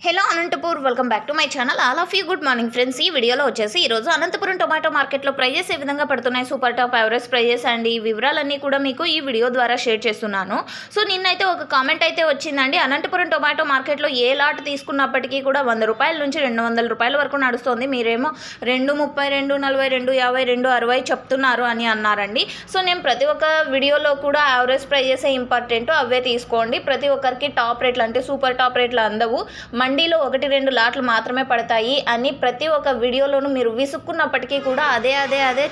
Hello Anantapur, welcome back to my channel. All of you good morning friends. ఈ వీడియోలో వచ్చేసి ఈరోజు అనంతపురం టొమాటో మార్కెట్లో ప్రైజెస్ ఏ విధంగా పడుతున్నాయి, super top, average prices and ఈ వివరాలన్నీ కూడా మీకు ఈ వీడియో ద్వారా షేర్ చేస్తున్నాను. సో నిన్నైతే ఒక కామెంట్ అయితే వచ్చిందండి. అనంతపురం టొమాటో మార్కెట్లో ఏ లాట్ తీసుకున్నప్పటికీ కూడా 100 రూపాయల నుంచి 200 రూపాయల వరకు నడుస్తుంది. మీరేమో 230, 240, 250, 260 చెప్తున్నారు అని అన్నారండి. సో నేను ప్రతి ఒక్క వీడియోలో కూడా యావరేజ్ ప్రైజెస్ ఇంపార్టెంట్, అవే తీసుకోండి. ప్రతి ఒక్కరికి టాప్ రేట్లు అంటే సూపర్ టాప్ రేట్లు అందవు. మండీలో 1-2 లాట్లు మాత్రమే పడతాయి అని ప్రతి ఒక్క వీడియోలోనూ మీరు విసుక్కున్నప్పటికీ కూడా అదే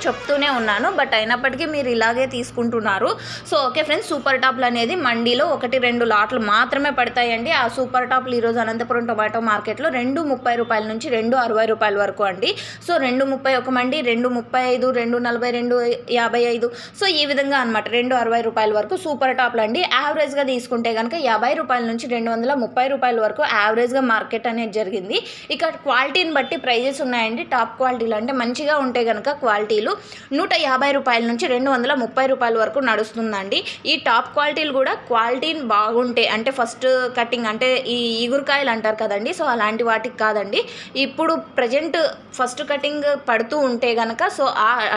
చెప్తూనే ఉన్నాను. బట్ అయినప్పటికీ మీరు ఇలాగే తీసుకుంటున్నారు. సో ఓకే ఫ్రెండ్స్, సూపర్ టాప్లు అనేది మండీలో 1-2 లాట్లు మాత్రమే పడతాయండి. ఆ సూపర్ టాప్లు ఈరోజు అనంతపురం టొమాటో మార్కెట్లో 230 రూపాయల నుంచి 260 రూపాయల వరకు అండి. సో 230 ఒక మండి, 235, 240, 255, సో ఈ విధంగా అనమాట 260 రూపాయల వరకు సూపర్ టాప్లు అండి. యావరేజ్గా తీసుకుంటే కనుక 50 రూపాయల నుంచి 230 రూపాయల వరకు యావరేజ్గా మార్కెట్ అనేది జరిగింది. ఇక క్వాలిటీని బట్టి ప్రైజెస్ ఉన్నాయండి. టాప్ క్వాలిటీలు అంటే మంచిగా ఉంటే కనుక క్వాలిటీలు 150 రూపాయల నుంచి 230 రూపాయల వరకు నడుస్తుందండి. ఈ టాప్ క్వాలిటీలు కూడా క్వాలిటీని బాగుంటే అంటే ఫస్ట్ కటింగ్ అంటే ఈ ఇగురుకాయలు అంటారు కదండి, సో అలాంటి వాటికి కాదండి. ఇప్పుడు ప్రజెంట్ ఫస్ట్ కటింగ్ పడుతూ ఉంటే కనుక సో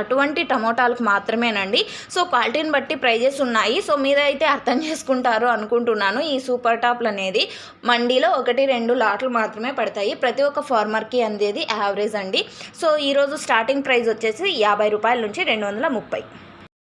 అటువంటి టమోటాలకు మాత్రమేనండి. సో క్వాలిటీని బట్టి ప్రైజెస్ ఉన్నాయి. సో మీరైతే అర్థం చేసుకుంటారు అనుకుంటున్నాను. ఈ సూపర్ టాప్లు అనేది మండీలో 1-2 లాట్లు మాత్రమే పడతాయి. ప్రతి ఒక్క ఫార్మర్కి అందేది యావరేజ్ అండి. సో ఈరోజు స్టార్టింగ్ ప్రైస్ వచ్చేసి 50 రూపాయల నుంచి 230.